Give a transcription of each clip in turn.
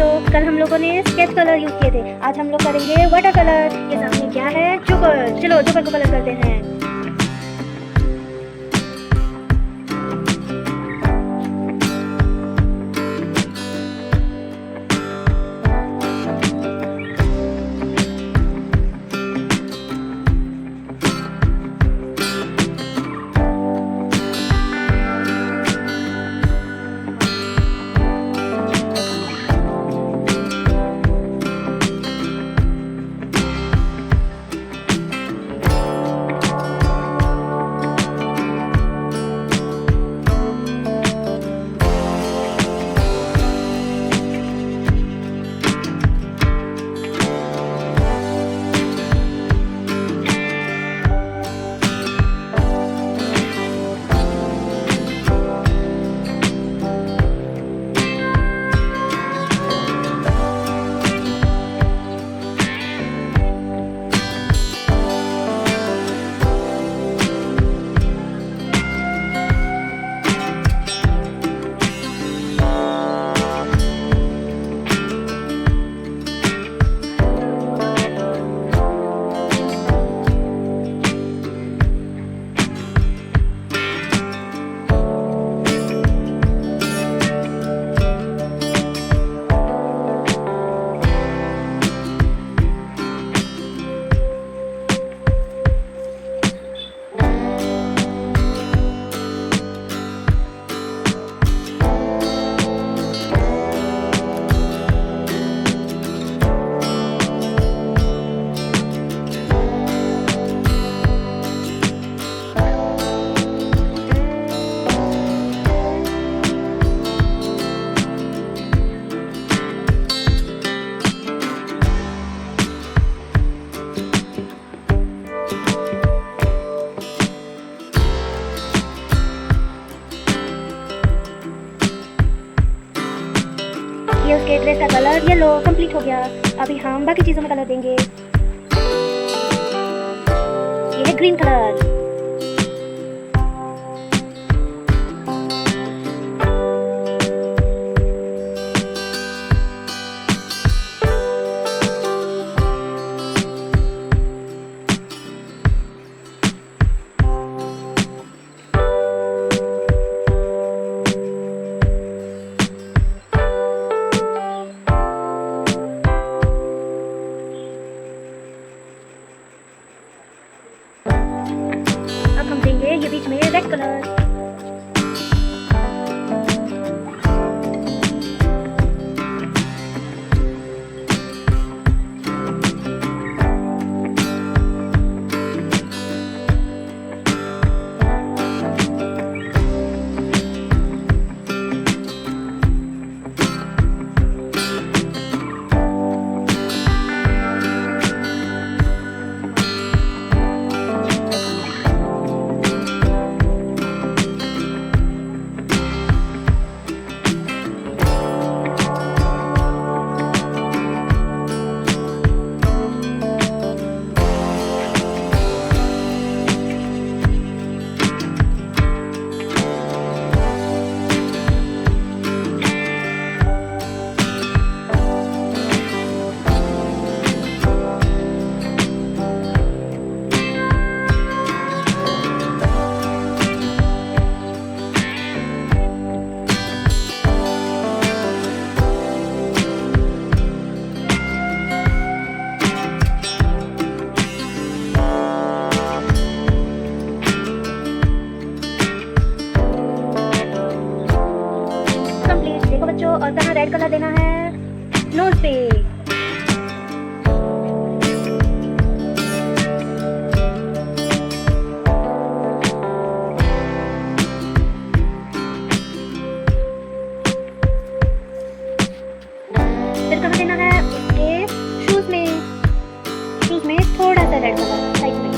बच्चों, कल हम लोगों ने स्केच कलर यूज किए थे, आज हम लोग करेंगे वाटर कलर। ये सामने क्या है? जोकर। चलो जोकर को कलर करते हैं। ये उसके ड्रेस का कलर येलो कंप्लीट हो गया। अभी हम बाकी चीजों में कलर देंगे। ये है ग्रीन कलर। अब हम देंगे ये बीच में रेड कलर। बच्चों, और कहाँ रेड कलर देना है? नोज पे। फिर कहाँ देना है? उसके शूज में। शूज में थोड़ा सा रेड कलर साइड में।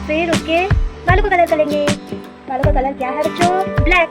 फिर उसके बालों का कलर करेंगे। बालों का कलर क्या है बच्चों? ब्लैक।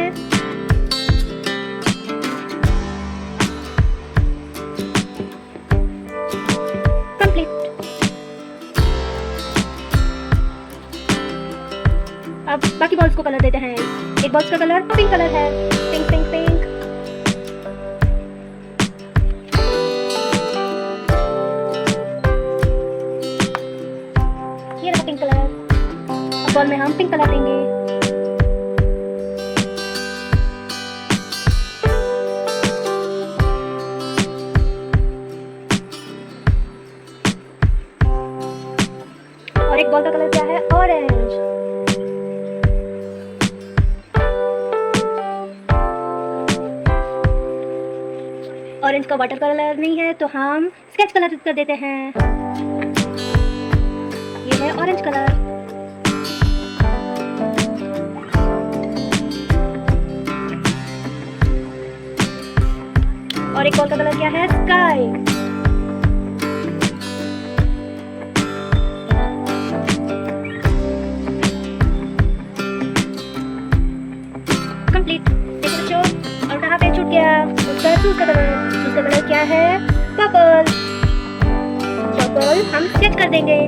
हैं। कंप्लीट। अब बाकी बॉल्स को कलर देते हैं। एक बॉल्स का कलर पिंक कलर है। Pink pink pink. ये रहा पिंक कलर। अब बॉल में हम पिंक कलर देंगे। और एक बॉल का कलर क्या है? ऑरेंज। ऑरेंज का वाटर कलर नहीं है तो हम स्केच कलर कर देते हैं। ये है ऑरेंज कलर। और एक बॉल का कलर क्या है? स्काई। कंप्लीट। देखो बच्चों, और कहाँ पे छूट गया? उसका शूज का कलर क्या है? पर्पल। पर्पल हम स्केच कर देंगे।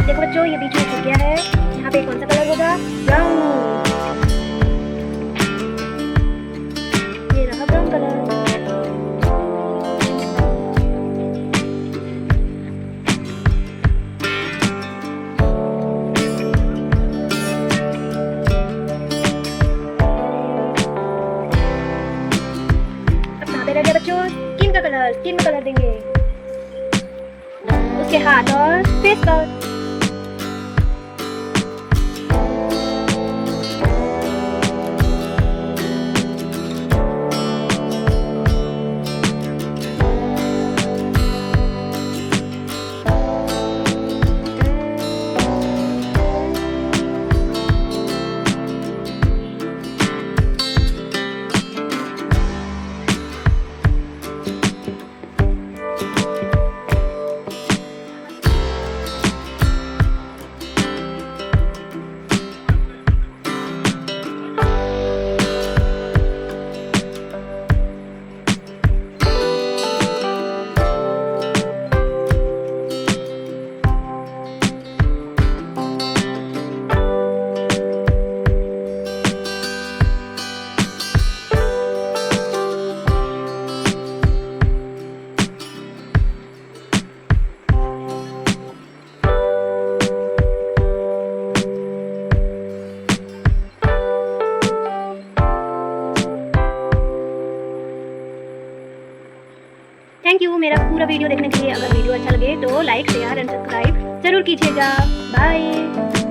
देखो बच्चों, ये बीच में छूट गया है। यहाँ पे कौन सा कलर होगा? ब्राउन। ये रहा ब्राउन कलर। अब कहाँ पे रह गया बच्चों? स्किन का कलर। स्किन में कलर देंगे उसके हाथ और फेस पर। थैंक यू मेरा पूरा वीडियो देखने के लिए। अगर वीडियो अच्छा लगे तो लाइक शेयर एंड सब्सक्राइब जरूर कीजिएगा। बाय।